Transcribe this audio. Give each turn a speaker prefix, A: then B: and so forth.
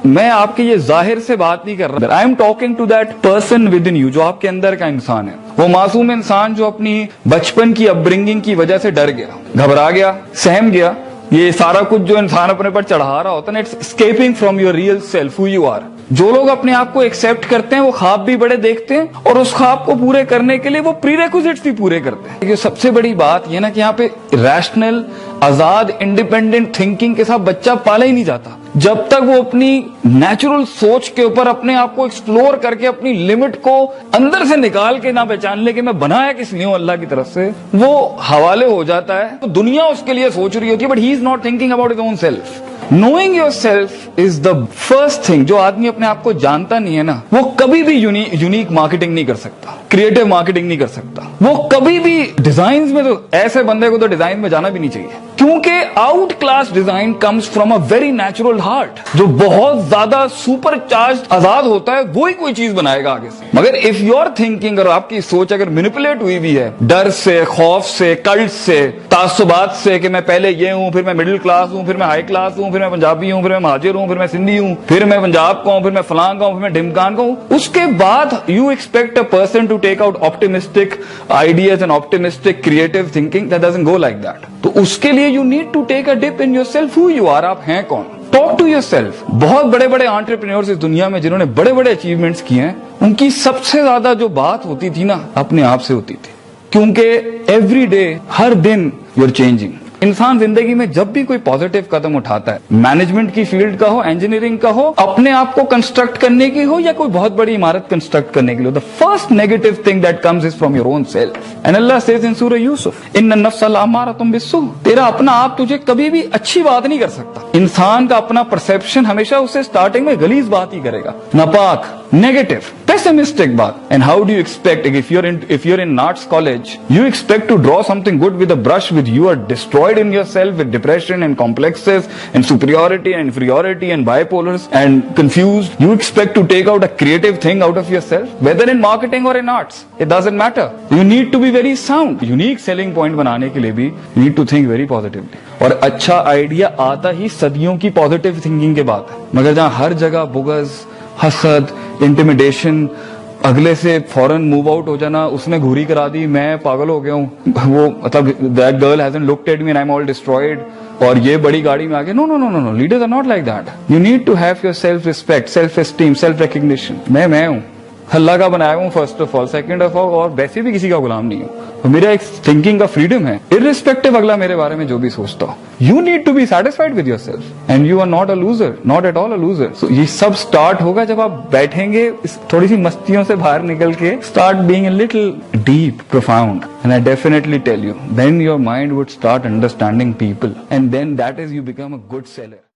A: میں آپ کے یہ ظاہر سے بات نہیں کر رہا. I'm talking to that person with in you, جو آپ کے اندر کا انسان ہے, وہ معصوم انسان جو اپنی بچپن کی اپ برنگنگ کی وجہ سے ڈر گیا, گھبرا گیا, سہم گیا. یہ سارا کچھ جو انسان اپنے پر چڑھا رہا ہوتا ہے نا, it's escaping from your real self, who you are. جو لوگ اپنے آپ کو ایکسپٹ کرتے ہیں وہ خواب بھی بڑے دیکھتے ہیں, اور اس خواب کو پورے کرنے کے لیے وہ پری ریکوزٹس بھی پورے کرتے ہیں. یہ سب سے بڑی بات یہ نا کہ یہاں پہ ریشنل, آزاد, انڈیپینڈنٹ تھنکنگ کے ساتھ بچہ پالا ہی نہیں جاتا جب تک وہ اپنی نیچرل سوچ کے اوپر اپنے آپ کو ایکسپلور کر کے اپنی لمٹ کو اندر سے نکال کے نہ پہچان لے کہ میں بنایا کس لیے ہوں اللہ کی طرف سے, وہ حوالے ہو جاتا ہے. تو دنیا اس کے لیے سوچ رہی ہوتی ہے, but he is not thinking about his own self. Knowing yourself is the first thing. جو آدمی اپنے آپ کو جانتا نہیں ہے نا, وہ کبھی بھی یونیک مارکیٹنگ نہیں کر سکتا, کریٹو مارکیٹنگ نہیں کر سکتا. وہ کبھی بھی ڈیزائنز میں, تو ایسے بندے کو تو ڈیزائن میں جانا بھی نہیں چاہیے, کیونکہ out class design comes from a very natural heart. جو بہت زیادہ سپر چارج آزاد ہوتا ہے وہی کوئی چیز بنائے گا آگے سے. مگر اف یور تھنکنگ اور آپ کی سوچ اگر مینیپولیٹ ہوئی ہوئی ہے ڈر سے, خوف سے, کلٹ سے, تعصبات سے, کہ میں پہلے یہ ہوں, پھر میں مڈل کلاس ہوں, پھر میں ہائی کلاس ہوں, پھر میں پنجابی ہوں, پھر میں مہاجر ہوں, پھر میں سندھی ہوں, پھر میں پنجاب کا ہوں, پھر میں فلاں کا ہوں, پھر میں ڈھمکان کا ہوں, اس کے بعد you expect a person to take out optimistic ideas and optimistic creative thinking, that doesn't go like that. تو اس کے لیے you need to take a dip in yourself, who you are, آپ ہیں کون. Talk to yourself. بہت بڑے بڑے آنٹرپرینورز اس دنیا میں جنہوں نے بڑے بڑے اچیومنٹس کیے ہیں, ان کی سب سے زیادہ جو بات ہوتی تھی نا اپنے آپ سے ہوتی تھی, کیونکہ ایوری ڈے, ہر دن یو آر چینجنگ. انسان زندگی میں جب بھی کوئی پازیٹیو قدم اٹھاتا ہے, مینجمنٹ کی فیلڈ کا ہو, انجینئرنگ کا ہو, اپنے آپ کو کنسٹرکٹ کرنے کی ہو, یا کوئی بہت بڑی عمارت کنسٹرکٹ کرنے کے لیے, the first negative thing that comes is from your own self. And Allah says in Surah Yusuf, ان النفس لامارۃ بالسوء. تیرا اپنا آپ تجھے کبھی بھی اچھی بات نہیں کر سکتا. انسان کا اپنا پرسپشن ہمیشہ اسے سٹارٹنگ میں غلیظ بات ہی کرے گا, ناپاک, نیگیٹو, پیسمسٹک بات. And how do you expect, if you're in arts college, you expect to draw something good with a brush with you are destroyed in yourself with depression and complexes and superiority and inferiority and bipolars and confused. You expect to take out a creative thing out of yourself, whether in marketing or in arts, it doesn't matter. You need to be very sound. Unique selling point بنانے کے لیے بھی you need to think very positively. اور اچھا idea آتا ہی صدیوں کی positive thinking کے بعد ہے. مگر جہاں ہر جگہ بغض, حسد, انٹیمیڈیشن, اگلے سے فوراً موو آؤٹ ہو جانا, اس نے گھوری کرا دی, میں پاگل ہو گیا ہوں, وہ مطلب that girl hasn't looked at me and I am all destroyed, اور یہ بڑی گاڑی میں آگے. No no no no no, leaders are not like that. You need to have your self respect, self esteem, self recognition. میں ہوں, اللہ کا بنایا ہوں first of all, second of all, اور ویسے بھی کسی کا غلام نہیں ہوں. میرا ایک تھنکنگ کا فریڈم ہے, ارریسپیکٹو اگلا میرے بارے میں جو بھی سوچتا ہو. You need to be satisfied with your self and you are not a loser, not at all a loser. So یہ سب سٹارٹ ہوگا جب آپ بیٹھیں گے تھوڑی سی مستیوں سے باہر نکل کے, start being a little deep, profound. And I definitely tell you, then your mind would start understanding people, and then that is you become a good seller.